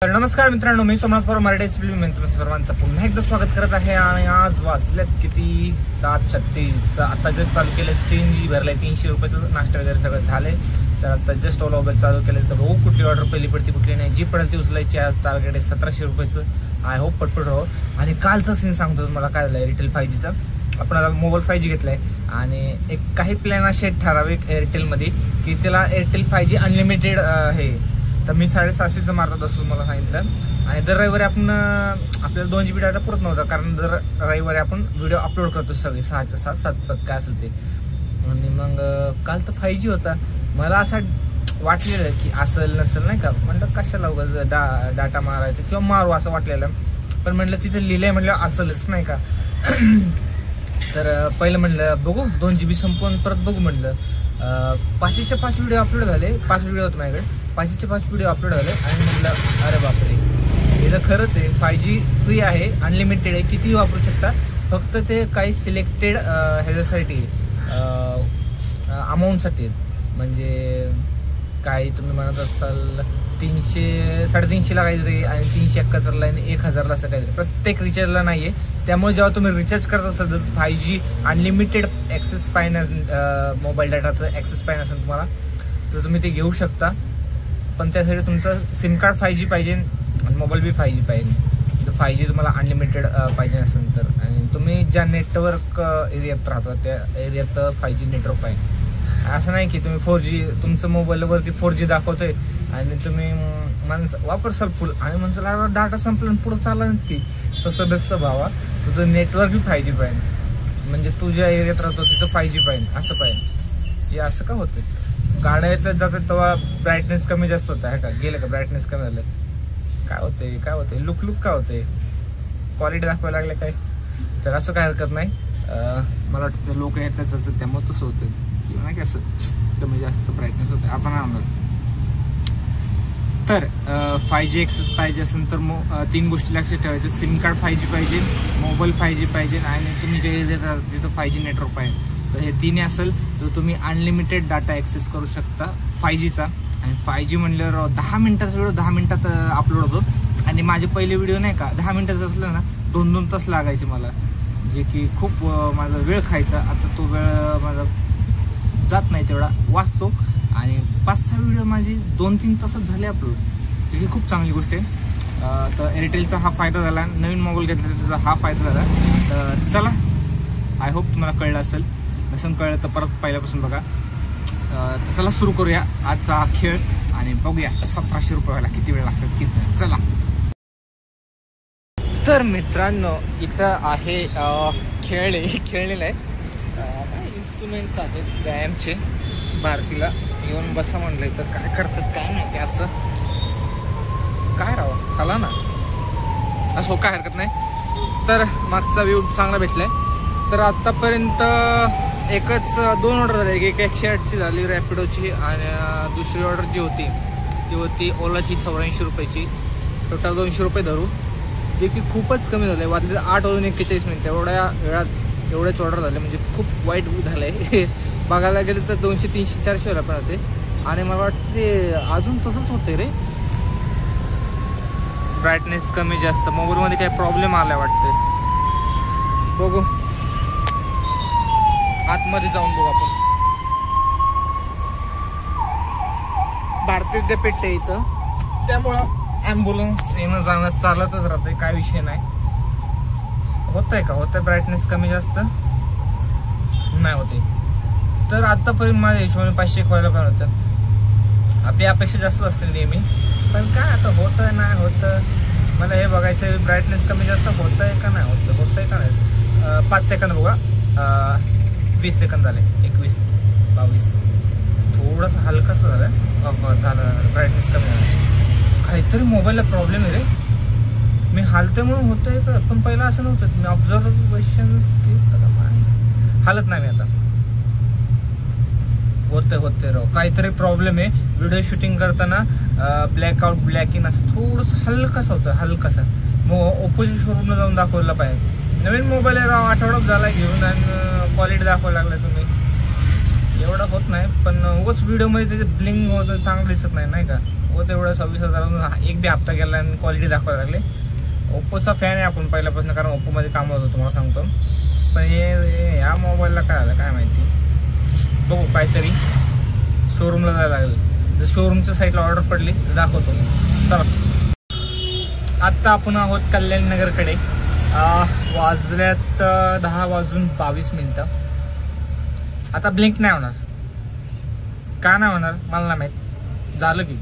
तर नमस्कार मित्रांनो, मी सोमनाथ पवार मराठी तुमचं सर्वांचं पुन्हा एकदा स्वागत करत आहे. आणि आज वाजल्यात किती 7:36. तर आता जस्ट चालू केलं, CNG भरलाय 300 रुपयाचं, नाश्ता वगैरे सगळं झालंय. तर आता जस्ट ओला उबर चालू केलं. तर बघू कुठली ऑर्डर पहिली पडती कुठली नाही, जी पडेल ती उचलायची. आज टार्गेट आहे 1700 रुपयाचं. आय होप पटपट राहो. आणि कालचा सीन सांगतो तुम्हाला काय झालं. एअरटेल 5Gचा आपण आता मोबाईल 5G घेतलाय आणि एक काही प्लॅन असे ठराविक एअरटेलमध्ये की त्याला एअरटेल 5G अनलिमिटेड आहे. तर मी 750चं मारत असतो मला सांगितलं. आणि दर रविवारी आपण आपल्याला 2 GB डाटा पुरत नव्हता, कारण दर रविवारी आपण व्हिडिओ अपलोड करतो सगळे 6च्या 6 7 काय असेल ते. आणि मग काल तर 5G होता. मला असं वाटलेलं की असेल नसेल नाही का, म्हटलं कशाला उगाच डाटा मारायचं किंवा मारू असं वाटलेलं. पण म्हटलं तिथे लिहिलंय म्हटलं असेलच नाही का. तर पहिलं म्हटलं बघू 2 GB संपवून परत बघू म्हटलं. 5चे 5 व्हिडिओ अपलोड झाले. 5 व्हिडिओ होते माझ्याकडे. 5चे 5 व्हिडिओ अपलोड झाले आणि म्हटलं अरे बापरे, हे तर खरंच आहे. 5G फ्री आहे, अनलिमिटेड आहे, कितीही वापरू शकता. फक्त ते काही सिलेक्टेड ह्याच्यासाठी अमाऊंटसाठी. म्हणजे काही तुम्ही म्हणत असाल 300-350ला काहीतरी आणि 371ला आणि 1000ला असं काहीतरी. प्रत्येक रिचार्जला नाही आहे. त्यामुळे जेव्हा तुम्ही रिचार्ज करत असाल तर 5G अनलिमिटेड ॲक्सेस पाहिजे, मोबाईल डाटाचं ॲक्सेस पाहिजे असेल तुम्हाला तर तुम्ही ते घेऊ शकता. पण त्यासाठी तुमचं सिम कार्ड 5G पाहिजे आणि मोबाईल बी 5G पाहिजे. तर 5G तुम्हाला अनलिमिटेड पाहिजे असेल तर. आणि तुम्ही ज्या नेटवर्क एरियात राहता त्या एरियात 5G नेटवर्क पाहिजे. असं नाही की तुम्ही 4G तुमचं मोबाईलवरती 4G दाखवतोय आणि तुम्ही वापरसाल फुल आणि म्हणसाल डाटा संपला पुढं चाललाच की. तसं बेसतं भावा, तुझं नेटवर्क बी 5G पाहिजे. म्हणजे तू ज्या एरियात राहतो तिथं 5G पाहिजे असं पाहिजे. हे असं का होतं. गाड्या येतात जातात तेव्हा ब्राईटनेस कमी जास्त होतं आहे का. गेलं का ब्राईटनेस कमी झालं काय होते लुक काय होते, क्वालिटी दाखवायला लागले काय. तर असं काय हरकत नाही. मला वाटतं लोक येतात जातात त्यामुळे तसं होतं किंवा नाही की असं कमी जास्त ब्राईटनेस होतं. आपण नाही म्हणत. तर 5G ॲक्सेस पाहिजे असेल तर मग 3 गोष्टी लक्षात ठेवायच्या. सिम कार्ड 5G पाहिजे, मोबाईल 5G पाहिजे आणि तुम्ही जे एरियात तिथं 5G नेटवर्क पाहिजे. तर हे तिन्ही असेल तर तुम्ही अनलिमिटेड डाटा ॲक्सेस करू शकता 5Gचा. आणि 5G म्हणल्यावर 10 मिनिटाचा व्हिडिओ 10 मिनिटात अपलोड होतो. आणि माझे पहिले व्हिडिओ नाही का 10 मिनिटाचं असलं ना 2-2 तास लागायचे मला, जे की खूप माझा वेळ खायचा. आता तो वेळ माझा जात नाही, तेवढा वाचतो. आणि 5-6 व्हिडिओ माझे 2-3 तासात झाले अपलोड. ही खूप चांगली गोष्ट आहे. तर एअरटेलचा हा फायदा झाला. नवीन मोबाईल घेतला तर त्याचा हा फायदा झाला. तर चला, आय होप तुम्हाला कळलं असेल. नसेल कळलं तर परत पहिल्यापासून बघा. तर चला सुरू करूया आजचा हा खेळ आणि बघूया 1700 रुपयाला किती वेळ लागतात किती नाही. चला. तर मित्रांनो इथं आहे खेळलेलं आहे. इन्स्ट्रुमेंट्स आहेत व्यायामचे. भारतीला येऊन बसा म्हणलंय तर काय करतात काय माहिती. असं काय राहावं आला ना असं काय हरकत नाही. तर मागचा व्ह्यू चांगला भेटलाय. तर आत्तापर्यंत एकच 2 ऑर्डर झाले. एक 108ची झाली रॅपिडोची आणि दुसरी ऑर्डर जी होती ती होती ओलाची 84 रुपयाची. टोटल 200 रुपये धरू, जे की खूपच कमी झालं आहे. वाजले 8:41 एवढ्याच ऑर्डर झाले. म्हणजे खूप वाईट झालं आहे. बघायला गेलं तर 200, 300, 400 पण होते. आणि मला वाटतं ते अजून तसंच होतं रे. ब्राईटनेस कमी जास्त मोबाईलमध्ये काही प्रॉब्लेम आला वाटतं. बघू आतमध्ये जाऊन बघू आपण. भारतीय विद्यापीठ आहे इथं, त्यामुळं ॲम्ब्युलन्स येणं जाणं चालतच राहतंय. काय विषय नाही. होतंय ब्राईटनेस कमी जास्त नाही होते. तर आत्तापर्यंत माझ्या हिशोबाने 500 व्हायला पण होतं. आपली अपेक्षा जास्त असते नेहमी. पण काय आता होतं नाही होतं मला हे बघायचं. ब्राईटनेस कमी जास्त होतंय का नाही होतंय का नाही. 5 सेकंद बघा. 20 सेकंद झाले. 21, 22. थोडंसं हलकंसं झालं ब्राईटनेस कमी झालं. काहीतरी मोबाईलला प्रॉब्लेम आहे रे. मी हालतोय म्हणून होतंय का. पण पहिला असं नव्हतं. मी ऑब्झर्वेशन हालत नाही मी आता. होते राव काहीतरी प्रॉब्लेम आहे. व्हिडिओ शूटिंग करताना ब्लॅकआउट ब्लॅक इन असं थोडंसं हलकंसं होतं हलकंसं. मग ओप्पोच्या शोरूमला जाऊन दाखवायला पाहिजे. नवीन मोबाईल आहे राव, आठवडाच झाला घेऊन आणि क्वालिटी दाखवायला लागलाय तुम्ही. एवढं होत नाही पण उगाच व्हिडिओमध्ये त्याचे ब्लिंग होतं चांगलं दिसत नाही का. ओप्पोचं एवढं 26,000 एक बी हप्ता गेला आणि क्वालिटी दाखवायला लागले. ओप्पोचा फॅन आहे आपण पहिल्यापासून, कारण ओप्पोमध्ये काम होतं तुम्हाला सांगतो. पण हे या मोबाईलला काय आलं काय माहिती. बघू काहीतरी शोरूमला जायला लागलं. जर शोरूमच्या साईडला ऑर्डर पडली तर दाखवतो. चला आत्ता आपण आहोत कल्याणनगरकडे. वाजल्यात 10:22. आता ब्लिंक नाही होणार. का नाही होणार मला नाही माहीत. झालं की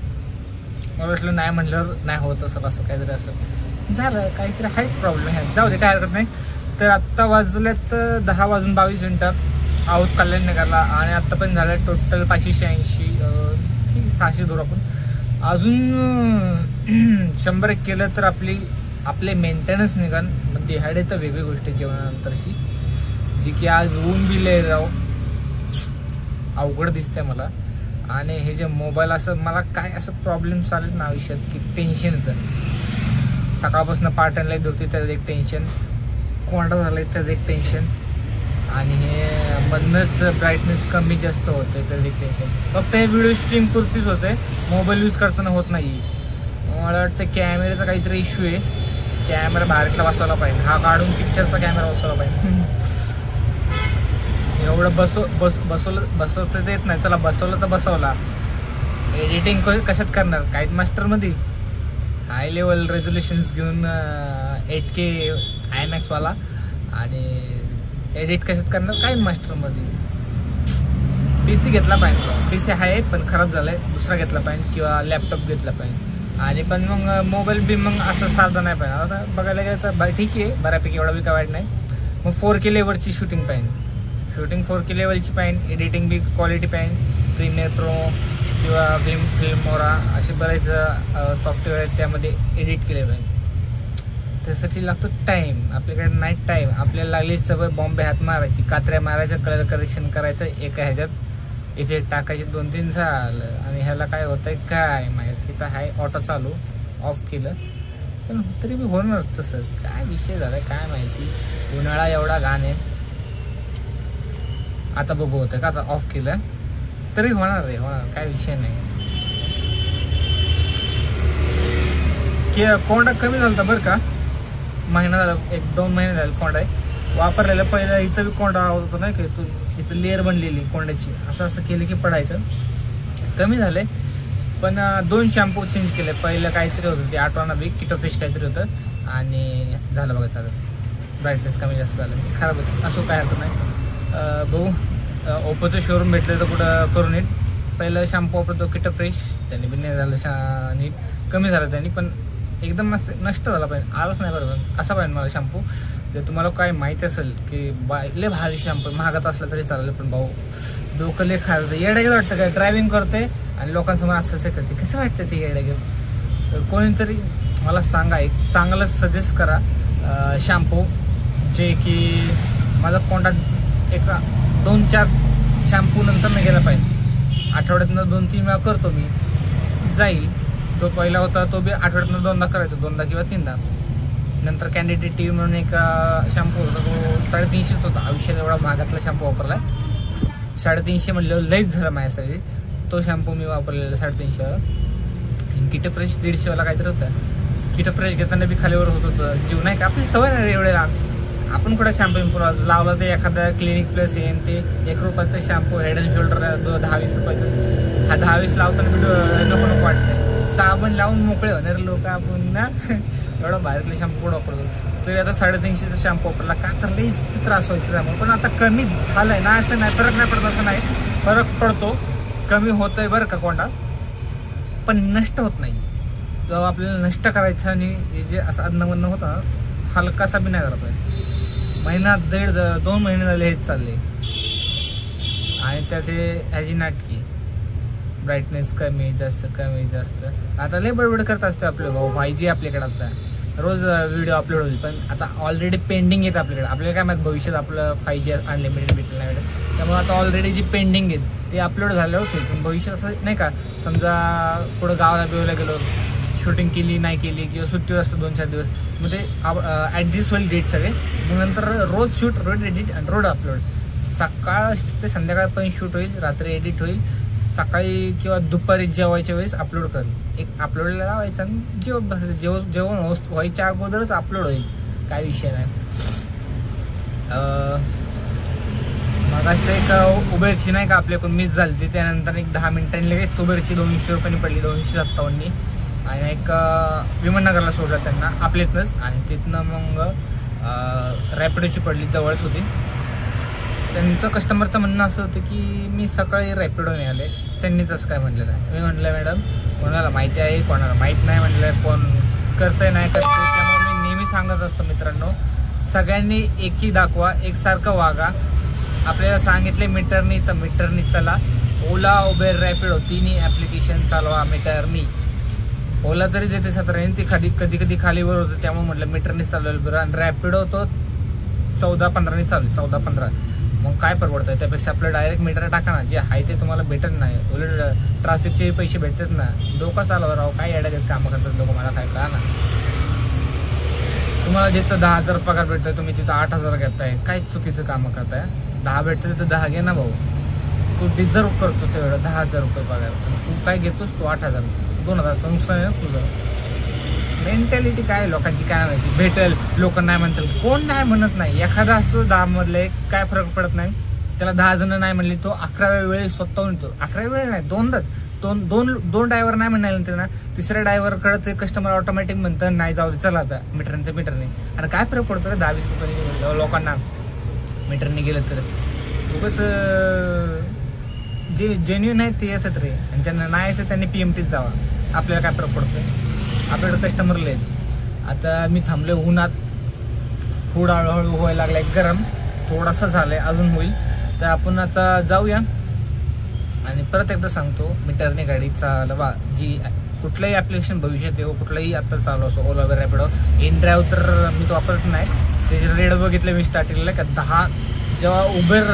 मला वाटलं नाही म्हणल्यावर नाही होत असं काहीतरी असं झालं. काहीतरी आहेच प्रॉब्लेम आहे. जाऊ दे काय हरकत नाही. तर आत्ता वाजल्यात 10:22 आहोत कल्याणनगरला. आणि आत्ता पण झालं टोटल 586 600 धरू आपण. अजून 100 केलं तर आपले मेंटेनन्स निघाल. मग दिहाडे तर वेगळी गोष्ट आहे जेवणानंतरची, जी की आज ऊन बी लय राव अवघड दिसते मला. आणि हे जे मोबाईल असं मला काय असं प्रॉब्लेम चालेल ना आयुष्यात की टेन्शन येतं. सकाळपासून पार्टनला धुते त्याचं एक टेन्शन, कोंडा झाला त्याचं एक टेन्शन, आणि हे मधनंच ब्राईटनेस कमी जास्त होते त्याचं एक टेन्शन. फक्त हे व्हिडिओ स्ट्रीम पुरतीच होते, मोबाईल यूज करताना होत नाही. मला वाटतं कॅमेऱ्याचा काहीतरी इश्यू आहे. कॅमेरा बाहेरला बसवला पाहिजे. हा काढून पिक्चरचा कॅमेरा बसवला पाहिजे. एवढं बसवता येत नाही. चला बसवलं तर बसवला. एडिटिंग कशात करणार? काहीच मास्टरमध्ये हाय लेवल रेझोल्युशन्स घेऊन 8K IMAX वाला, आणि एडिट कशात करणार? काही मास्टरमध्ये. PC घेतला पाहिजे. PC आहे पण खराब झालाय, दुसरा घेतला पाहिजे किंवा लॅपटॉप घेतला पाहिजे. आणि पण मग मोबाईल बी मग असं साधा नाही पाहिजे. आता बघायला गेलं तर ठीक आहे, बऱ्यापैकी एवढा बी काय वाईट नाही. मग 4K लेवलची शूटिंग पाहिजे. शूटिंग 4K लेवलची पाहिजे. एडिटिंग बी क्वालिटी पाहिजे. प्रीमियर प्रो किंवा फिल्मोरा असे बरेच सॉफ्टवेअर आहेत, त्यामध्ये एडिट केले पाहिजे. त्यासाठी लागतो टाईम. आपल्याकडे नाही टाईम. आपल्याला लागली सवय बॉम्बे हात मारायची, कात्र्या मारायचं, कलर करेक्शन करायचं, एका ह्याच्यात इफेक्ट टाकायचे 2-3 झालं. आणि ह्याला काय होतंय काय माहिती. तिथं हाय ऑटो चालू, ऑफ केलं पण तरी बी होणार तसंच. काय विषय झालाय काय माहिती. उन्हाळा एवढा घाण आहे. आता बघू होतं का, आता ऑफ केलं तरी होणार रे, होणार. काय विषय नाही. की कोंडा कमी झाला बरं का. महिना झाला, 1-2 महिने झाले कोंडा आहे वापरलेला. पहिलं इथं बी कोंडा होतो नाही का, इथं लेअर बनलेली कोंड्याची. असं केलं की पडायचं. कमी झाले. पण 2 शॅम्पू चेंज केले. पहिलं काहीतरी होतं ते आठवणा बी किटोफिश काहीतरी होतं, आणि झालं बघा झालं. ब्राईटनेस कमी जास्त झालं, खराबच. असं काय हरकत नाही. बघू ओप्पोचं शोरूम भेटलं तर कुठं करून येईल. पहिलं शॅम्पू वापरतो किटोफ्रेश, त्यांनी बी नाही झालं नीट. कमी झालं त्यांनी, पण एकदम मस्त नष्ट झाला पाहिजे. आलंच नाही बरोबर. असा पाहिजे मला शॅम्पू. जर तुम्हाला काय माहिती असेल की लय भारी शॅम्पू, महागात असला तरी चालेल, पण भाऊ डोकं लय खायचं. येड्यागेच वाटतं काय, ड्रायव्हिंग करते आणि लोकांसमोर असं करते. कसं वाटतं ते येड्यागे. तर कोणीतरी मला सांगा, एक चांगलं सजेस्ट करा शॅम्पू, जे की माझा कोंडा एक 2-4 शॅम्पू नंतर नाही गेला पाहिजे. आठवड्यातनं 2-3 वेळा करतो मी, जाईल. तो पहिला होता तो बी आठवड्यातनं 2दा करायचा, 2दा किंवा 3दा. नंतर कॅन्डिडेट TV म्हणून एक शॅम्पू होता, तो 350च होता. आयुष्यात एवढा महागातला शॅम्पू वापरला. 350 म्हणलं लईच झालं माझ्यासाठी. तो शॅम्पू मी वापरलेला 350. किटोफ्रेश 150 वाला काहीतरी होता. किटोफ्रेश घेताना बी खालीवर होत होतं. जीव नाही का, आपली सवय नाही रे एवढे. आपण कुठे शॅम्पू लावला तर एखादा क्लिनिक प्लस येईन ते 1 रुपयाचा शॅम्पू, हेड अँड शोल्डर 10-20 रुपयाचं. हा 10-20 लावताना नको वाटतंय. साबण लावून मोकळे होणार लोक आपण ना. एवढा बाहेरले शॅम्पू कुठं वापरतो. तरी आता 350चा शॅम्पू वापरला का तर लई त्रास व्हायचा त्यामुळे. पण आता कमी झालंय ना, असं नाही फरक नाही पडत, असं नाही. फरक पडतो, कमी होतोय बरं का कोंडा, पण नष्ट होत नाही. जेव्हा आपल्याला नष्ट करायचं आणि हे जे असं अदनमधनं होतं हलकासा बी नाही झाला पाहिजे. महिना 1.5-2 महिने झाले हेच चालले. आणि त्याचे ह्याची नाटकी ब्राईटनेस कमी जास्त. आता लय बडबड करत असते आपले भाऊ भाईजी आपल्याकडे. आता रोज व्हिडिओ अपलोड होईल, पण आता ऑलरेडी पेंडिंग आहेत आपल्याकडे. आपल्याला काय माहिती भविष्यात आपलं 5G अनलिमिटेड भेटेल नाही भेटेल. त्यामुळे आता ऑलरेडी जी पेंडिंग आहेत ते अपलोड झाल्यावरच होईल. पण भविष्यात असं नाही का, समजा पुढं गावाला बिवायला गेलो, शूटिंग केली नाही केली किंवा सुट्टीवर असतो 2-4 दिवस, मग ते ॲडजस्ट होईल डेट सगळे. मग नंतर रोज शूट, रोज एडिट आणि रोज अपलोड. सकाळ ते संध्याकाळपर्यंत शूट होईल, रात्री एडिट होईल, सकाळी किंवा दुपारी जेवायच्या वेळेस अपलोड करेल. एक अपलोडला लावायचं आणि जेवत बसायचं. जेवण व्हायच्या अगोदरच अपलोड होईल, काय विषय नाही. मगाच एक उबेरची नाही का आपल्याकडून मिस झाली ती, त्यानंतर एक 10 मिनिटांनी लगेच उबेरची 200 रुपयांनी पडली, 257. आणि एक विमाननगरला सोडलं त्यांना आपल्यातनंच, आणि तिथनं मग रॅपिडोची पडली, जवळच होती. त्यांचं कस्टमरचं म्हणणं असं होतं की मी सकाळी रॅपिडोने आले. त्यांनी तसं काय म्हटलेलं आहे. मी म्हटलं मॅडम कोणाला माहिती आहे कोणाला माहीत नाही म्हटलं, कोण करतंय नाही करतंय. त्यामुळे मी नेहमी सांगत असतो मित्रांनो, सगळ्यांनी एकी दाखवा, एकसारखं वागा. आपल्याला सांगितले मीटरनी तर मीटरनी चला. ओला उबेर रॅपिडो तिन्ही ॲप्लिकेशन चालवा मीटरनी. ओला तरी देते 17 ती कधी कधी खालीवर होतं, त्यामुळे म्हटलं मीटरनीच चालवलं बरं. आणि रॅपिडो तो 14-15 चालू, 14-15. मग काय परवडतं आहे, त्यापेक्षा आपलं डायरेक्ट मीटर टाका ना. जे आहे ते तुम्हाला भेटत नाही, उलट ट्रॅफिकचे पैसे भेटतात ना. डोकं चालवा राव, काय येड्या देत कामं करतात लोक, मला काय कळा ना. तुम्हाला जिथं 10,000 पगार भेटतोय तुम्ही तिथं 8,000 घेताय, काय चुकीचं कामं करताय. 10 भेटतं तिथं 10 घे ना भाऊ. तू डिझर्व करतो तेवढं 10,000 रुपये पगार, तू काय घेतोस तू 8,000, 2,000 नुकसान आहे ना तुझं. मेंटॅलिटी काय लोकांची काय माहिती. भेटेल लोक नाही म्हणतील, कोण नाही म्हणत नाही. एखादा असतो 10 मधले एक, काय फरक पडत नाही त्याला. 10 जण नाही म्हणली, तो 11व्या वेळी स्वतःहून येतो. 11व्या वेळी नाही, दोनदाच. दोन ड्रायव्हर नाही म्हणाल्यानंतर ना, तिसऱ्या ड्रायव्हरकडे ते कस्टमर ऑटोमॅटिक म्हणतं नाही जाऊ दे चला आता मीटरने. आणि काय फरक पडतो रे 10-20 रुपये लोकांना मीटरने गेलं तर. खूपच जे जेन्युन आहे ते येतात रे, आणि ज्यांना नाही यायचं त्यांनी PMTच जावा. आपल्याला काय फरक पडतोय, आपल्याकडे कस्टमरला आहेत. आता मी थांबले उन्हात, थोडं हळूहळू व्हायला लागलाय गरम, थोडासा झालाय, अजून होईल. तर आपण आता जाऊया. आणि परत एकदा सांगतो, मीटरने गाडी चालवा. जी कुठलंही ॲप्लिकेशन भविष्यात येऊ, कुठलंही आत्ता चालू असो, ओला उबेर रॅपिडो. इन ड्राईव्ह तर मी तो वापरत नाही. त्याचे रेट बघितले मी स्टार्टिंगला का 10, जेव्हा उबेर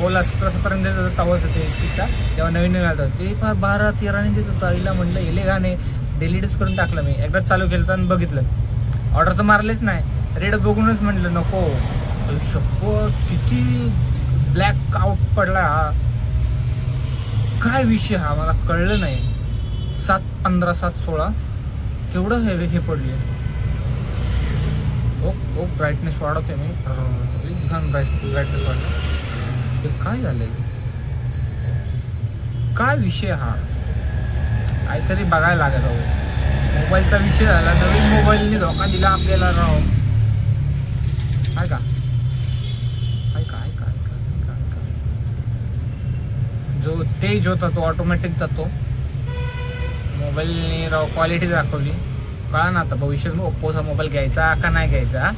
ओला 17-17 देत होतं तवाच होते 21ला, तेव्हा नवीन आलं ते फार 12-13 देत होतं. आईला म्हटलं येले गाणे, डिलीटच करून टाकलं मी. एकदा चालू केलं तर बघितलं, ऑर्डर तर मारलेच नाही, रेट बघूनच म्हटलं नको. किती ब्लॅक आउट पडला हा, काय विषय हा मला कळलं नाही. 7-15, 7-16 केवढं हे पडले. ओ ब्राईटनेस वाढवते मी, ब्राईटनेस वाढलं. काय झालंय, काय विषय हा, काहीतरी बघायला लागत राहू. मोबाईलचा विषय झाला, नवीन मोबाईलने धोका दिला आपल्याला राव. ऐका जो तेज होता तो ऑटोमॅटिक जातो. मोबाईलने राव क्वालिटी दाखवली, कळा ना आता भविष्यात ओप्पोचा मोबाईल घ्यायचा का नाही घ्यायचा.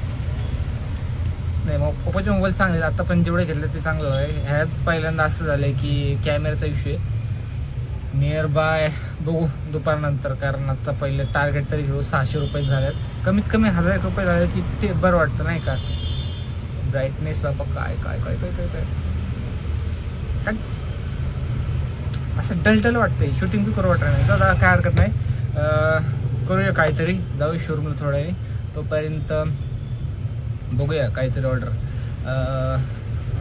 नाही मग ओप्पोचे मोबाईल चांगले, आता पण जेवढे घेतले ते चांगलं आहे. ह्याच पहिल्यांदा असं झालंय की कॅमेराचा इश्यू आहे. नियर बाय बघू दुपारनंतर, कारण आता पहिले टार्गेट तरी घेऊ. 600 रुपये झालेत, कमीत कमी 1000 रुपये झाले की ते बरं वाटतं नाही का. ब्राईटनेस बाबा काय काय काय काय काय काय असं डलडल वाटतंय. शूटिंग बी करू वाटत नाही. दादा काय हरकत नाही, करूया काहीतरी, जाऊ शोरूमला थोड्या वेळ. तोपर्यंत बघूया काहीतरी ऑर्डर.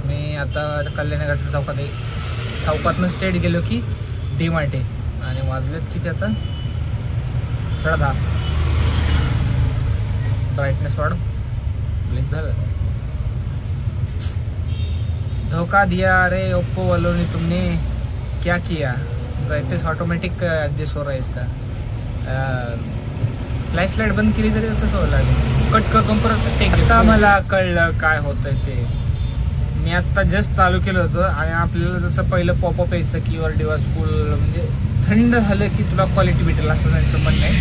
मी आता कल्याणनगरच्या चौकात आहे, चौकातनं स्ट्रेट गेलो की DMart आहे. आणि वाजलेत किती आता 10:30. ब्राईटनेस वाढ, ब्लिंक झालं. धोखा दिया अरे ओप्पो वालों ने, तुमने क्या किया. ब्राइटनेस ऑटोमेटिक एडजस्ट हो रहा है इसका. फ्लॅश लाईट बंद केली तरी तसं व्हायला लागेल. कट करतो परत टेक. आता मला कळलं काय होतंय ते. मी आत्ता जस्ट चालू केलं होतं, आणि आपल्याला जसं पहिलं पॉपअप यायचं की युअर डिव्हाइस कूल, म्हणजे थंड झालं की तुला क्वालिटी भेटेल असं त्यांचं म्हणणं आहे.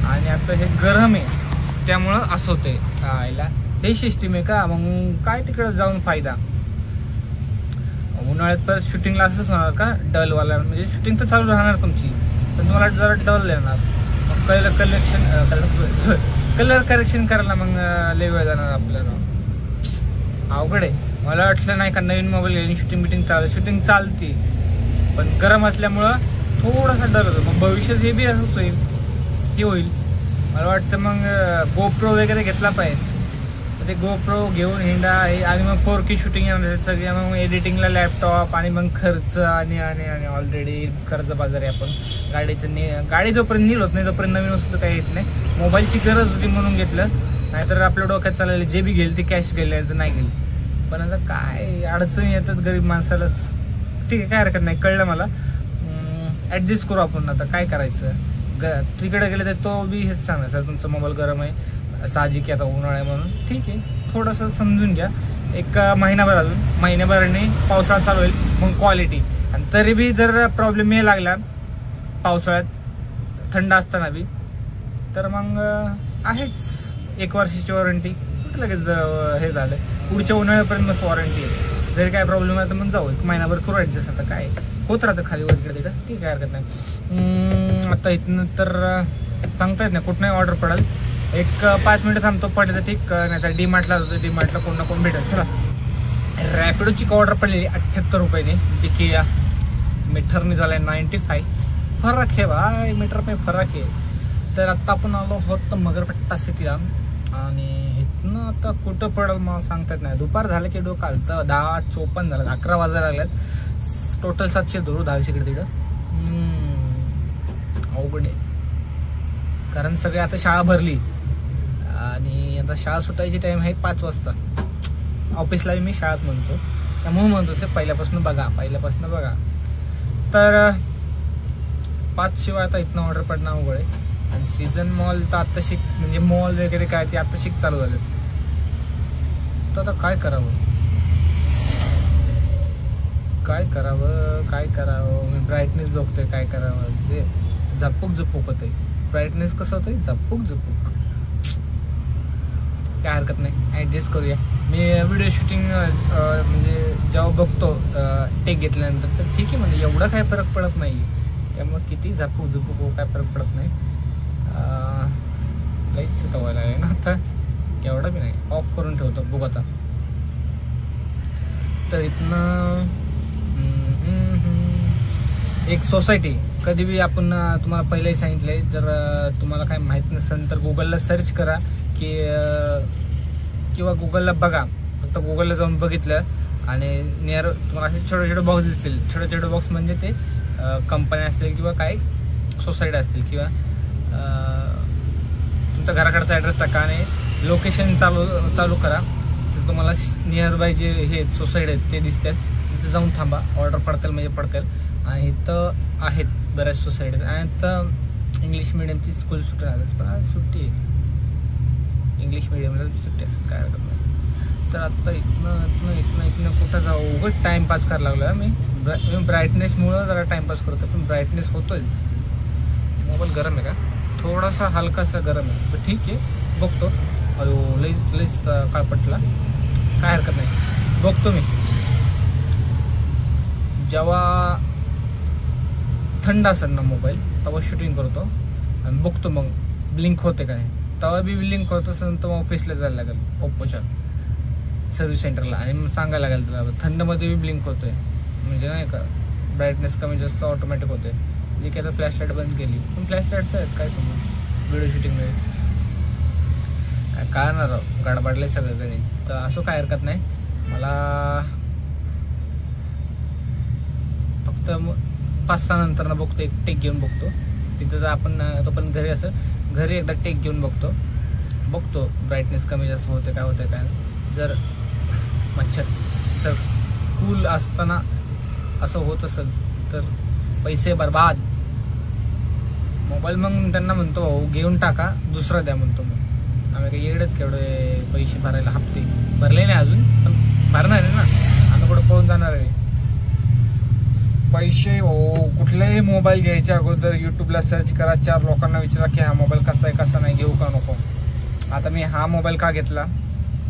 आणि आता हे गरम आहे त्यामुळं असं होतंय. आयला हे सिस्टीम आहे का, मग काय तिकडं जाऊन फायदा. उन्हाळ्यात परत शूटिंगला असंच होणार का डलवाला, म्हणजे शूटिंग तर चालू राहणार तुमची, पण तुम्हाला जरा डल येणार. मग कलर करेक्शन करायला मग लय वेळ जाणार आपल्याला. अवघड आहे. मला वाटलं नाही का नवीन मोबाईल घेऊन शूटिंग चालती, पण गरम असल्यामुळं थोडासा डल होतो. मग भविष्यात हे बी असंच होईल, हे होईल मला वाटतं. मग GoPro वगैरे घेतला पाहिजे, ते गोप्रो घेऊन हिंडा आहे आणि मग 4K शूटिंग येणार सगळे, मग एडिटिंगला लॅपटॉप आणि मग खर्च आणि आणि आणि ऑलरेडी कर्ज बाजारी आपण गाडीचं गाडी जोपर्यंत नील होत नाही तोपर्यंत नवीन वस्तू काही येत नाही. मोबाईलची गरज होती म्हणून घेतलं, नाहीतर आपल्या डोक्यात चाललेलं जे बी घेईल ते कॅश गेले तर नाही गेली. पण आता काय अडचणी येतात गरीब माणसालाच. ठीक आहे, काय हरकत नाही, कळलं मला. ॲडजस्ट करू आपण. आता काय करायचं, तिकडे गेलं तर तो बी हेच सांगणार सर तुमचा मोबाईल गरम आहे, साहजिक आता उन्हाळा आहे म्हणून. ठीक आहे, थोडंसं समजून घ्या. एक महिनाभर, अजून महिन्याभराने पावसाळा चालू होईल, मग क्वालिटी. आणि तरी बी जर प्रॉब्लेम यायला लागला पावसाळ्यात थंड असताना बी, तर मग आहेच 1 वर्षाची वॉरंटी. कुठं लगेच हे झालं, पुढच्या उन्हाळ्यापर्यंत मस्त वॉरंटी आहे. जरी काय प्रॉब्लेम आहे तर मग जाऊ, 1 महिनाभर करू ॲडजस्ट. आता काय होत राहतं खाली वर इकडे तिकडं, ठीक आहे, हरकत नाही. आता इथनं तर सांगता येत नाही कुठं नाही ऑर्डर पडेल. एक 5 मिनिटं थांबतो, पडलं तर ठीक, नाही तर डीमार्टला जातो, डीमार्टला कोण ना कोण भेटेल. चला, रॅपिडोची ऑर्डर पडलेली 78 रुपयाने, जी की मीटरने झालं आहे 95. फरक आहे भाई, मीटर पे फरक आहे. तर आत्ता आपण आलो आहोत मगरपट्टा सिटीला, आणि इथनं आता कुठं पडेल मला सांगता येत नाही. दुपार झालं की डोकं आलं. 10:54 झालं, 11 वाजायला लागल्यात. टोटल 700 धरू 10 इकडे तिकडं. अवघड आहे, कारण सगळे आता शाळा भरली आणि आता शाळा सुटायची टाइम आहे 5 वाजता. ऑफिसला मी शाळेत म्हणतो, त्यामुळे म्हणतो पहिल्यापासून बघा. तर 5 शिवाय आता इथनं ऑर्डर पडणं अवघड आहे. आणि सीझन मॉल तर आत्ता म्हणजे मॉल वगैरे काय ते आत्ता चालू झालेत. तर आता काय करावं मी ब्राईटनेस बघतोय, काय करावं, जे झपूक होतंय. ब्राईटनेस कसं होतंय, झपूक. काय हरकत नाही, ॲडजस्ट करूया. मी व्हिडिओ शूटिंग म्हणजे जेव्हा बघतो टेक घेतल्यानंतर, तर ठीक आहे म्हणजे एवढा काय फरक पडत नाही. त्यामुळे किती झपूक हो काय फरक पडत नाही. लाईटच तवायला आहे ना आता, एवढा बी नाही. ऑफ करून ठेवतो, बघ आता. तर इथनं एक सोसायटी, कधी बी आपण तुम्हाला पहिलेही सांगितलंय, जर तुम्हाला काय माहीत नसेल तर गुगलला सर्च करा किंवा गुगलला बघा. फक्त गुगलला जाऊन बघितलं आणि नियर तुम्हाला असे छोटे बॉक्स दिसतील. छोटे बॉक्स म्हणजे ते कंपन्या असतील किंवा काय सोसायटी असतील, किंवा तुमच्या घराकडचा ॲड्रेस टाका आणि लोकेशन चालू करा. तर तुम्हाला नियर बाय जे हे सोसायटी आहेत ते दिसतात. तिथे जाऊन थांबा, ऑर्डर पडतील. आणि इथं आहेत बऱ्याच सोसायटीत. आणि इथं इंग्लिश मिडियमची स्कूल सुट्टी राहतात, पण आज सुट्टी आहे, इंग्लिश मिडियमला सुट्टी असेल, काय हरकत नाही. तर आत्ता इथनं कुठं जाऊ, उगाच टाईमपास करायला लागलो मी ब्राईटनेसमुळं जरा टाईमपास करतो, पण ब्राईटनेस होतोय. मोबाईल गरम आहे का, थोडासा हलकासा गरम आहे, पण ठीक आहे, बघतो. अयो लईच काळपटला, काय हरकत नाही, बघतो मी. जेव्हा थंड असेल ना मोबाईल तेव्हा शूटिंग करतो आणि बघतो मग ब्लिंक होते का नाही. तेव्हा बी ब्लिंक होत असेल तर ऑफिसला जायला लागेल ओप्पोच्या सर्व्हिस सेंटरला आणि मग सांगायला लागेल तुला थंडमध्ये बी ब्लिंक होतोय, म्हणजे नाही का ब्राईटनेस कमी जास्त ऑटोमॅटिक होते. जे की आता फ्लॅशलाईट बंद केली, पण फ्लॅशलाईटचं आहेत काय समज व्हिडिओ शूटिंगमध्ये काय कळणार, गडबडले सगळं तरी. तर असं काय हरकत नाही. मला फक्त 5-6 नंतर ना बघतो, एक टेक घेऊन बघतो. तिथं तर आपण तो पण घरी एकदा टेक घेऊन बघतो ब्राईटनेस कमी जास्त होते काय होतं काय. जर मच्छर कूल असताना असं होत असेल तर पैसे बर्बाद. मोबाईल मग त्यांना म्हणतो घेऊन टाका, दुसरा द्या म्हणतो. मग आम्ही काही येडत केवढे पैसे भरायला, हप्ते भरले नाही अजून, पण भरणार आहे ना, आम्ही कुठं पळून जाणार आहे पैसे. कुठलाही मोबाईल घ्यायच्या अगोदर यूट्यूबला सर्च करा, 4 लोकांना विचारा की हा मोबाईल कसा आहे कसा नाही, घेऊ का नको. आता मी हा मोबाईल का घेतला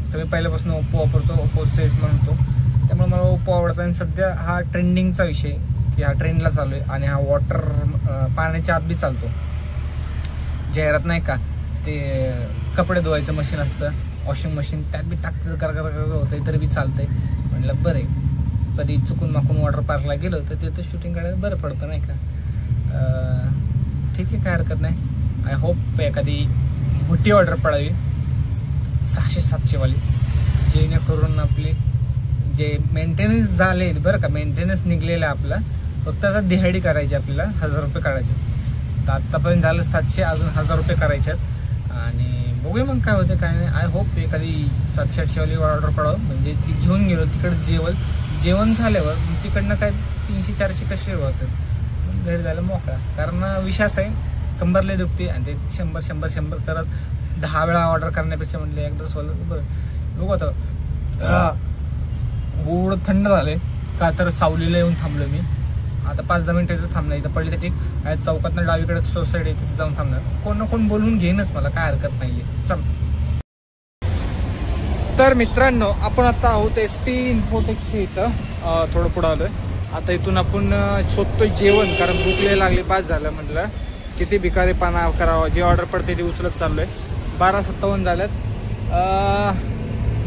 तर मी पहिल्यापासून ओप्पो वापरतो, ओप्पो सेस म्हणतो, त्यामुळे मला ओप्पो आवडतो. आणि सध्या हा ट्रेंडिंगचा विषय की हा ट्रेंडला चालू आहे आणि हा वॉटर पाण्याच्या आत बी चालतो. जाहिरात नाही का, ते कपडे धुवायचं मशीन असतं, वॉशिंग मशीन, त्यात बी टाकतं कर होतंय तरी बी चालतंय. म्हटलं बरं आहे, कधी चुकून माकून वॉटर पार्कला गेलो तर तिथं शूटिंग काढायला बरं पडतं नाही का. ठीक आहे, काय हरकत नाही. आय होप एखादी मोठी ऑर्डर पडावी. 600-700 वाली, जेणेकरून आपले जे मेंटेनन्स झाले बरं का, मेंटेनन्स निघलेला आपला, फक्त आता दिहाडी करायची आपल्याला, 1000 रुपये काढायचे. तर आत्तापर्यंत झालं 700, अजून 1000 रुपये करायच्यात. आणि बघूया मग काय होतं काय नाही. आय होप एखादी 700-800 वाली ऑर्डर पडावं, म्हणजे ती घेऊन गेलो तिकडं. जेवण झाल्यावर तिकडनं काय 300-400 कसे होतात, घरी जायला मोकळा. कारण विषय असा आहे, कंबरला दुखते आणि ते 100 करत 10 वेळा ऑर्डर करण्यापेक्षा म्हटलं एकदा सोडलं बरं. बघू आता गोड थंड झालंय का, तर सावलीला येऊन थांबलो मी. आता 5-10 मिनिटं थांबणार, इथं पडले तर ठीक. चौकातनं डावीकडे सोसायटी आहे, तिथे जाऊन थांबणार. कोण ना कोण बोलून घेईनच मला, काय हरकत नाहीये. चल तर मित्रांनो, आपण आता आहोत SP इन्फोटेकच्या इथं, थोडं पुढं आलोय. आता इथून आपण शोधतोय जेवण, कारण भूक लय लागली. पास झालं म्हटलं किती भिकारी पाना करावं, जे ऑर्डर पडते ते उचलत चाललोय. 12:57 झाल्यात.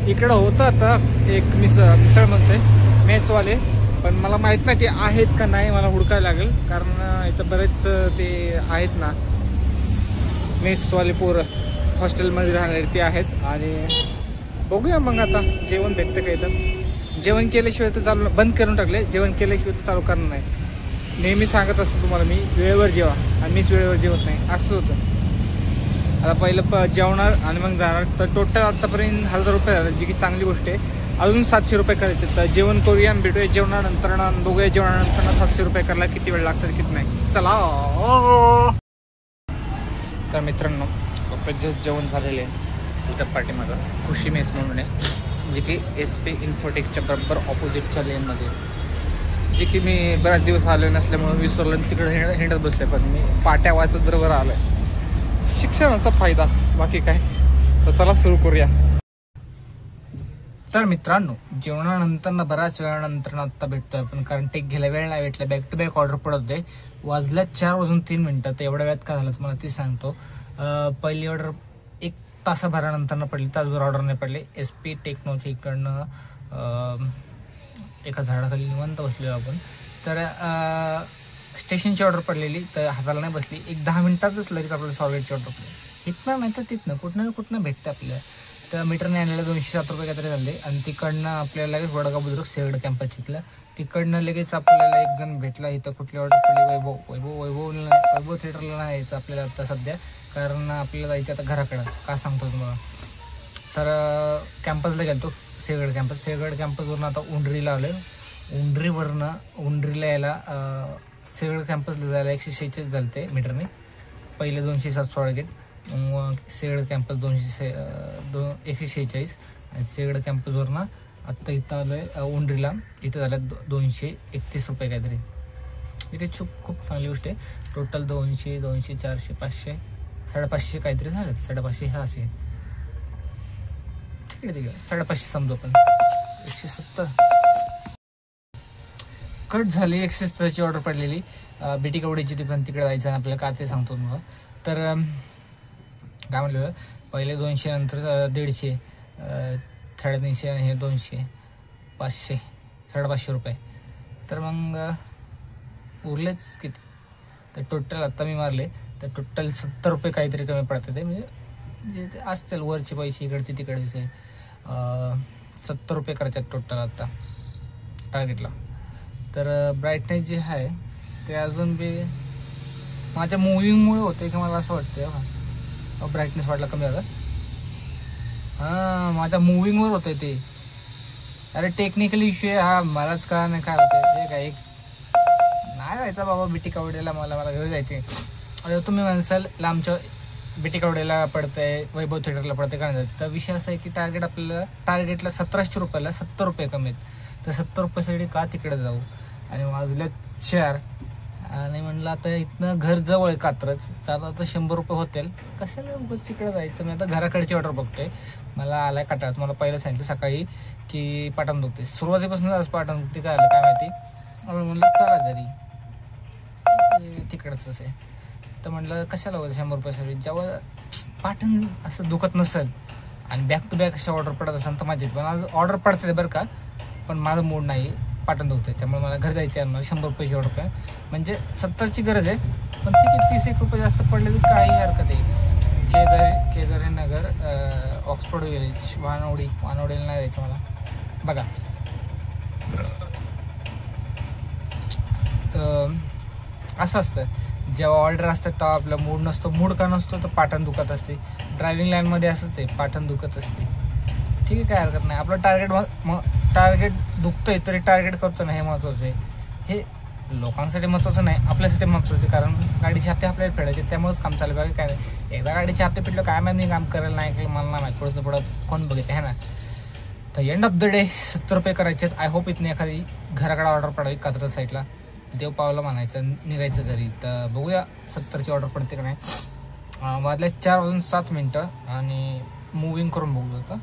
इकडं होतं आता एक मिसळ म्हणते मेसवाले, पण मला माहीत नाही ते आहेत का नाही, मला हुडकायला लागेल. कारण इथं बरेच ते आहेत ना मेसवाले पोरं, हॉस्टेलमध्ये राहणारे ते आहेत. आणि बघूया मग आता जेवण भेटतं का इथं. जेवण केल्याशिवाय तर चालू, बंद करून टाकले. जेवण केल्याशिवाय तर चालू करणार नाही. नेहमी सांगत असतो तुम्हाला मी, वेळेवर जेवा, आणि मीच वेळेवर जेवत नाही, असं होतं. आता पहिलं जेवणार आणि मग जाणार. तर टोटल आतापर्यंत 1000 रुपये झाले, जी की चांगली गोष्ट आहे. अजून 700 रुपये करायचे. तर जेवण करूया, भेटूया जेवणानंतर. बघूया जेवणानंतर 700 रुपये करायला किती वेळ लागतात किती नाही. चला. तर मित्रांनो, जस्ट जेवण झालेले आहे इथं पाठीमागं खुशी मेस म्हणून आहे, जे की SP इन्फोटेकच्या बरोबर ऑपोजिटच्या लेनमध्ये, जे की मी बऱ्याच दिवस आले नसल्यामुळे विसरलं, तिकडे हिंडत बसले. पण मी पाट्या वाचत बरोबर आलो आहे. शिक्षणाचा फायदा, बाकी काय. तर चला सुरू करूया. तर मित्रांनो, जेवणानंतर बऱ्याच वेळानंतर आत्ता भेटतोय आपण, कारण टेक घ्यायला वेळ नाही भेटला. बॅक टू बॅक ऑर्डर पडत होते. वाजल्या 4:03. तर एवढ्या वेळात काय झालं मला ते सांगतो. पहिली ऑर्डर 1 तासाभरानंतर पडली, तासभर ऑर्डर नाही पडले. SP टेक्नोच्या इकडनं एका झाडाखाली निवांत बसलेलो आपण. तर स्टेशनची ऑर्डर पडलेली, तर हाताला नाही बसली. 10 मिनिटातच लगेच आपल्याला सॉलिडची ऑर्डर पडली. इथनं नाही तर तिथनं कुठनं ना कुठनं भेटते आपल्याला. तर मीटरने आणलेलं 207 रुपये काहीतरी झाले. आणि तिकडनं आपल्याला लगेच वडगाव बुद्रुक सेगड कॅम्पस तिथलं, तिकडनं लगेच आपल्याला एक जण भेटला. इथं कुठली ऑर्डर पडली, वैभव थिएटरला नाही यायचं आपल्याला आता सध्या, कारण आपल्याला जायचं आता घराकडं. का सांगतो तुम्हाला, तर कॅम्पसला गेलो, सेगड कॅम्पसवरून आता उंडरीला आलो. उंडरीला यायला सेगड कॅम्पसला जायला 146 झाले ते मीटरने. पहिले 207 गेट, मग सेगड कॅम्पस 146. आणि सेगड कॅम्पसवरनं आत्ता इथं आलो आहे उंडरीला. इथं झालं 231 रुपये काहीतरी. इथे खूप चांगली गोष्ट आहे. टोटल 200, 400, 500, 550 काहीतरी झालं. 550, 600, ठीक आहे 550 समजू आपण. 170 कट झाली. 170ची ऑर्डर पडलेली. बीटी कवडीची दुकान तिकडे जायचं आणि आपल्याला का ते सांगतो तुम्हाला. तर काय म्हणलं, पहिले 200, नंतर 150, 350 आणि हे 200, 500, 550 रुपये. तर मग उरलेच किती, तर टोटल आत्ता मी मारले तर टोटल 70 रुपये काहीतरी कमी पडतात. ते म्हणजे जे असतील वरचे पैसे इकडचे तिकडचे 70 रुपये करायचे टोटल आत्ता टार्गेटला. तर ब्राईटनेस जे आहे ते अजून बी माझ्या मुव्हिंगमुळे होते की मला असं वाटतं ब्राईटनेस वाटला कमी झाला. हां, माझ्या मुव्हिंगवर होतं ते. अरे टेक्निकल इश्यू आहे हा, मलाच का नाही काय होतं. हे काय एक नाही जायचं बाबा बीटी कवडेला, मला घरी जायचे. आता तुम्ही म्हणसाल लांबच्या बीटी कवडेला पडतंय, वैभव थिएटरला पडतंय का नाही. तर विषय असा आहे की टार्गेटला 1700 रुपयाला 70 रुपये कमी आहेत. तर 70 रुपयासाठी का तिकडे जाऊ. आणि वाजल्या 4 आणि म्हणलं आता इथनं घर जवळ आहे कात्रच, तर आता 100 रुपये होतील, कशाला उगाच तिकडे जायचं. मी आता घराकडची ऑर्डर बघतोय. मला आलाय कटाळा. मला पहिलं सांगितलं सकाळी की पाटण दुखते, सुरुवातीपासून आज पाटण दुखते. काय आलं काय माहिती. म्हणलं चला घरी, तिकडच आहे. तर म्हणलं कशाला होतं 100 रुपयासाठी. जेव्हा पाटण असं दुखत नसेल आणि बॅक टू बॅक अशा ऑर्डर पडत असेल तर माझी, पण आज ऑर्डर पडते बरं का, पण माझं मूड नाही, पाटण दुखते. त्यामुळे मला घर जायचं आहे. मला 100 रुपयाची ऑर्डर काय म्हणजे 70ची गरज आहे, पण ठीक आहे 30 रुपये जास्त पडले तर काही हरकत आहे. केदारी नगर, ऑक्सफोर्ड विलेज, वानवडीला नाही जायचं मला. बघा असं असतं, जेव्हा ऑर्डर असतात तेव्हा आपला मूड नसतो. मूड का नसतो तर पाठण दुखत असते. ड्रायव्हिंग लाईनमध्ये असंच आहे, पाठण दुखत असते. ठीक आहे, काय हरकत नाही. आपलं टार्गेट दुखतंय तरी टार्गेट करतो ना, हे महत्त्वाचं आहे. हे लोकांसाठी महत्त्वाचं नाही, आपल्यासाठी महत्त्वाचं आहे. कारण गाडीचे हप्ते आपल्याला फेडायचे, त्यामुळेच काम चालू आहे. काय नाही, एकदा गाडीचे हप्ते फेडलं काय माहिती मी काम करायला नाही ऐकलं, मला नाही माहीत. पुढं कोण बघितलं आहे ना. तर एंड ऑफ द डे 70 रुपये करायचे आहेत. आय होप इथनं एखादी घराकडे ऑर्डर पडावी कात्रज साईडला, देव पावला म्हणायचं, निघायचं घरी. तर बघूया 70ची ऑर्डर पडते का नाही. वाजल्या 4:07 आणि मुव्हिंग करून बघू आता.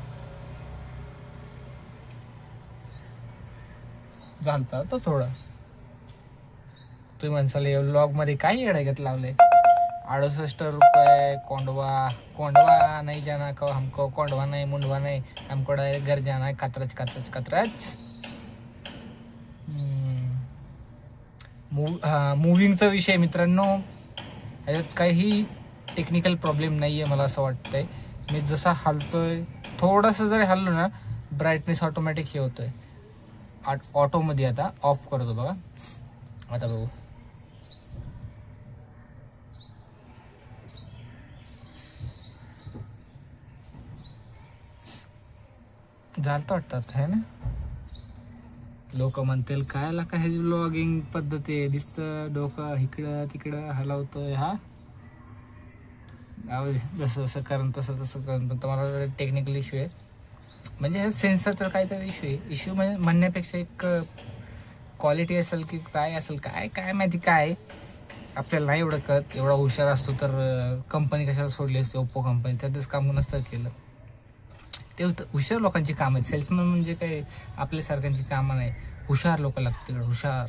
झालता तर थोडं तुम्ही म्हणसाल या व्लॉगमध्ये काय येडा घेत लावले. 68 रुपये. कोंडवा नाही जाना को हमको, कोंडवा नाही मुंडवा नाही हमको, डायरेक्ट घर जाना है. कात्रज. मुव्हिंगचा विषय मित्रांनो, याच्यात काही टेक्निकल प्रॉब्लेम नाही आहे मला असं वाटतंय. मी जसा हलतोय थोडंसं जरी हललो ना, ब्राईटनेस ऑटोमॅटिक हे होतोय ऑटोमध्ये. आता ऑफ करतो बघा. आता बघू, झालं वाटतात है ना. लोक म्हणतील काय लाका हे व्लॉगिंग पद्धती आहे, दिसतं डोकं इकडं तिकडं हलवतोय. हा जसं जसं करण तसं करण, पण तुम्हाला टेक्निकल इश्यू आहे. म्हणजे सेन्सरचा काहीतरी इश्यू म्हणजे म्हणण्यापेक्षा एक क्वालिटी असेल की काय असेल, काय माहिती काय आपल्याला नाही एवढं कळत. एवढा हुशार असतो तर कंपनी कशाला सोडली असते, ओप्पो कंपनी, त्यातच काम नसतं केलं. ते हुशार लोकांची कामं आहेत. सेल्समॅन म्हणजे काय आपल्यासारख्यांची कामं नाही, हुशार लोक लागतात तिकडे, हुशार.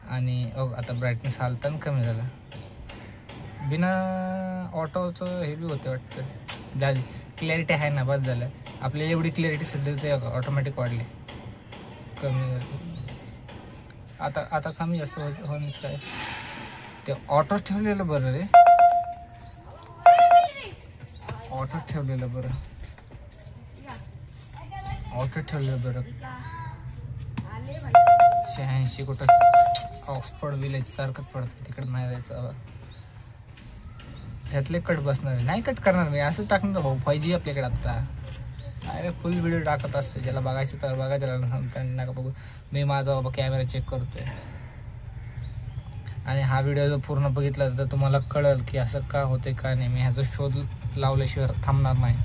आणि आता ब्राईटनेस हालताना कमी झाला, बिना ऑटोचं हे बी होते वाटतं. झाली क्लॅरिटी आहे ना, बस झालं. आपल्याला एवढी क्लॅरिटी सध्या ते ऑटोमॅटिक वाढले, कमी झाली. आता कमी जास्त होणंच काय. ते ऑटोच ठेवलेलं बरं रे, ऑटोच ठेवलेलं बरं. ऑटो ठेवलेलं बरं. 86 कुठं ऑक्सफोर्ड विलेज सारखंच पडतं, तिकडं नाही जायचं. त्यातले कट बसणार आहे, नाही कट करणार मी, असंच टाकणार. भाऊ 5G आपल्याकडे आता. अरे फुल व्हिडिओ टाकत असतो, ज्याला बघायचं तर बघा, ज्याला नका बघू. मी माझा बाबा कॅमेरा चेक करतोय. आणि हा व्हिडिओ जर पूर्ण बघितला तर तुम्हाला कळेल की असं का होते का नाही. मी ह्याचा शोध लावल्याशिवाय थांबणार नाही.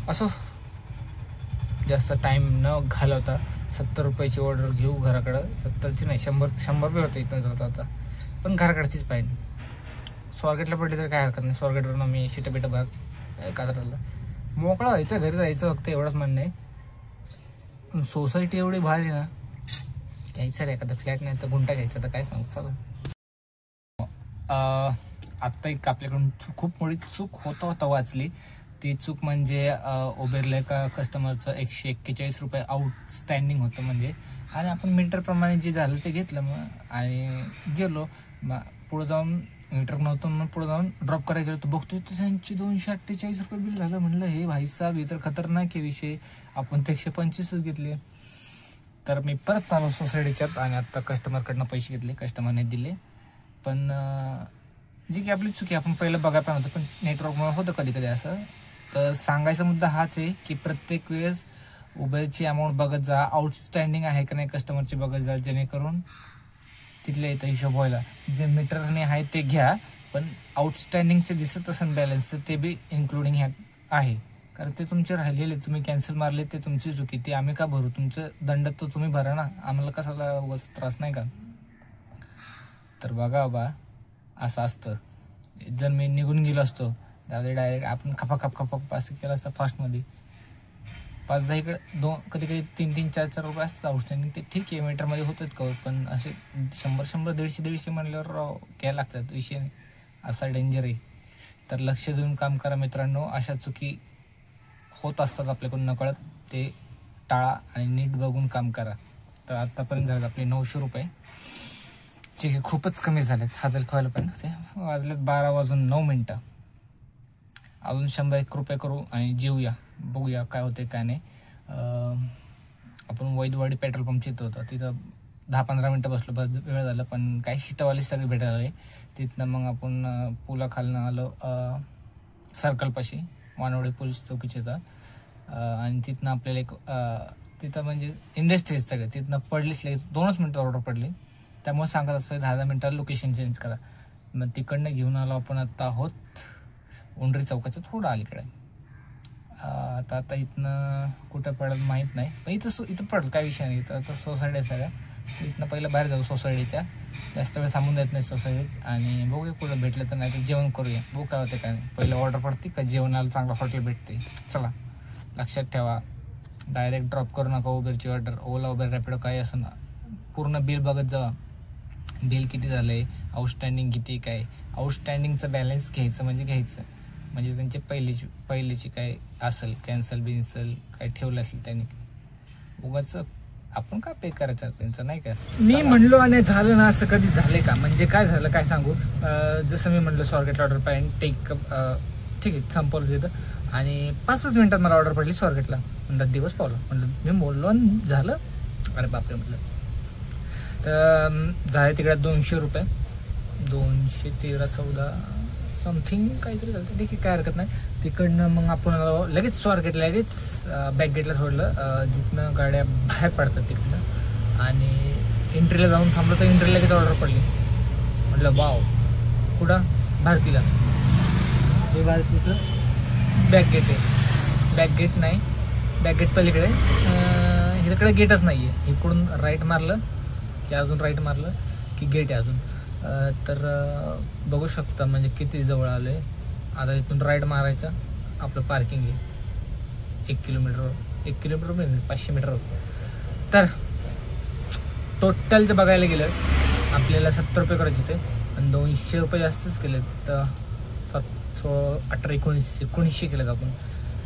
असो, जास्त टाईम न घालवता 70 रुपयाची ऑर्डर घेऊ घराकडं. 70ची नाही, 100 रुपये होते इथं जात आता, पण घराकडचीच पाहिजे. स्वारगेटला पडली तर काय हरकत नाही, स्वारगेटवरून मी शिटबिट भाग कात्रजला मोकळा व्हायचं, घरी जायचं फक्त, एवढंच म्हणणं आहे. सोसायटी एवढी भारी ना, घ्यायचं रे एखादा फ्लॅट, नाही तर गुंटा घ्यायचा. तर काय सांगू, चला. आत्ता एक आपल्याकडून खूप मोठी चूक होता वाचली. ती चूक म्हणजे उबेरला एका कस्टमरचं 141 रुपये आउटस्टँडिंग होतं म्हणजे. आणि आपण मीटरप्रमाणे जे झालं ते घेतलं मग, आणि गेलो मग पुढं जाऊन. मीटर नव्हतं मग पुढे जाऊन ड्रॉप करायला गेलो, तर बघतोय तर त्यांची 248 रुपये बिल झालं. म्हणलं हे भाई साहेब, हे तर खतरनाक आहे विषय, आपण ते 125च घेतले. तर मी परत आलो सोसायटीच्यात आणि आत्ता कस्टमरकडनं पैसे घेतले, कस्टमरने दिले. पण जी की आपली चुकी, आपण पहिलं बघायला पण होतं, पण नेटवर्कमुळे होतं कधी कधी असं. तर सांगायचा मुद्दा हाच आहे की प्रत्येक वेळेस उबेरची अमाऊंट बघत जा, आउटस्टँडिंग आहे का नाही कस्टमरची बघत जा, जेणेकरून तिथल्या इथं हिशोब व्हायला. जे मीटरने आहे ते घ्या, पण आउटस्टँडिंगचे दिसत असेल बॅलन्स तर ते बी इन्क्लुडिंग ह्यात आहे. कारण ते तुमचे राहिलेले, तुम्ही कॅन्सल मारले ते तुमची चुकी, ते आम्ही का भरू? तुमचं दंड तर तुम्ही भरा ना, आम्हाला कसाला वस त्रास नाही का? तर बघा बाबा, असं असतं. जर मी निघून गेलो असतो दादा, डायरेक्ट आपण खपाखप असं केलं असतं फास्टमध्ये, 5-10 इकडे कधी कधी 3-3, 4-4 रुपये असतात आउटस्टँडिंग. ते ठीक आहे, मीटरमध्ये होतात कवर, पण असे 100, 150 म्हणल्यावर घ्यायला लागतात. विषय असा डेंजर आहे. तर लक्ष देऊन काम करा मित्रांनो. अशा चुकी होत असतात आपल्याकडून नकळत, ते टाळा आणि नीट बघून काम करा. तर आत्तापर्यंत झालं आपले 900 रुपये, जे खूपच कमी झालेत. हजार खायला पण ते वाजलेत 12:09. अजून 100-1 रुपये करू आणि जेऊया, बघूया काय होते काय नाही. आपण वैदवाडी पेट्रोल पंपच्या इथं होतं, तिथं 10-15 मिनटं बसलो, बस वेळ झालं, पण काही शिटावाली सगळे भेटायला आले. तिथनं मग आपण पुलाखालनं आलो सर्कलपाशी, वानवडे पोलीस चौकीच्या इथं. आणि तिथनं आपल्याला एक तिथं म्हणजे इंडस्ट्रीज सगळे, तिथनं पडलीच लगेच 2च मिनटं ऑर्डर पडली. त्यामुळे सांगत असतं 10-10 मिनटाला लोकेशन चेंज करा. मग तिकडनं घेऊन आलो आपण. आता आहोत उंडरी चौकाचं थोडं अलीकडे. आता इथनं कुठं पडेल माहीत नाही, पण इथं पडेल, काय विषय नाही. तर सोसायटी आहे सगळ्या, तर इथनं पहिलं बाहेर जाऊ सोसायटीच्या, जास्त वेळ थांबून देत नाही सोसायटीत. आणि बघूया कुठं भेटलं तर, नाही तर जेवण करूया, बघू काय होते काय नाही. पहिलं ऑर्डर पडते का जेवणाला चांगलं हॉटेल भेटते. चला लक्षात ठेवा, डायरेक्ट ड्रॉप करू नका उबेरची ऑर्डर. ओला उबेर रॅपिडो काही असं ना, पूर्ण बिल बघत जावा, बिल किती झालं आहे, आउटस्टँडिंग किती, काय आउटस्टँडिंगचं बॅलन्स घ्यायचं म्हणजे त्यांची पहिलीची काय असेल कॅन्सल बिन्सल काय ठेवलं असेल त्यांनी, उगाच आपण का पे करायचं त्यांचं, नाही का. मी म्हणलो आणि झालं ना, असं कधी झाले का. म्हणजे काय झालं काय सांगू, जसं मी म्हणलं स्वारगेटला ऑर्डर पाहिजे टेक, ठीक आहे संपवलं तिथं. आणि 5च मिनिटात मला ऑर्डर पडली स्वारगेटला. म्हणलं दिवस पावला, म्हणलं मी बोललो आणि झालं. अरे बापरे म्हटलं. तर झाले तिकडे 200 रुपये, 213-14 समथिंग काहीतरी झालं. ठीक आहे, काय हरकत नाही. तिकडनं मग आपण लगेच स्वारगेटला, लगेच बॅक गेटला सोडलं, जिथनं गाड्या बाहेर पडतात तिकडनं. आणि एंट्रीला जाऊन थांबलं तर एंट्रीला लगेच ऑर्डर पडली. म्हटलं वाव, कुठं, भारतीला. हे भारतीचं बॅक गेट आहे, बॅक गेट नाही, बॅक गेट पलीकडे, इकडे गेटच नाही आहे. इकडून राईट मारलं की अजून राईट मारलं की गेट आहे अजून. तर बघू शकता म्हणजे किती जवळ आलं आहे. आता इथून राईट मारायचं, आपलं पार्किंग आहे 1 किलोमीटर 500 मीटर. तर टोटलचं बघायला गेलं आपल्याला 70 रुपये करायचे होते आणि 200 रुपये जास्तच केले, तर 18-19 केलेत आपण.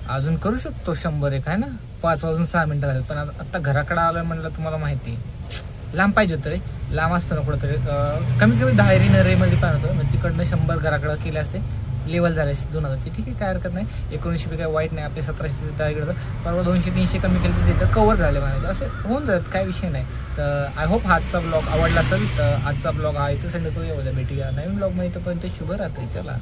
अजून करू शकतो 100 एक आहे ना. 5 वाजून 6 मिनटं झाले, पण आता घराकडे आलोय म्हणलं, तुम्हाला माहिती आहे लांब पाहिजे होतं रे, लांब असतं ना कुठं तरी, कमीत कमी 10 नरेमध्ये पण होतं. मग तिकडनं 100 घराकडं केले असते, लेवल झाले असते 2000ची. ठीक आहे, काय हरकत नाही. 19 रुपये काय वाईट नाही. आपले 1700 टार्गेट परवा 200-300 कमी केलं तर तिथं कवर झाले म्हणायचं, असे होऊन जात, काय विषय नाही. तर आय होप आजचा ब्लॉग आवडला असेल. तर आजचा ब्लॉग हा इथं संडे तो येऊ द्या, भेटूया नवीन ब्लॉगमध्ये. तोपर्यंत शुभरात्री, चला.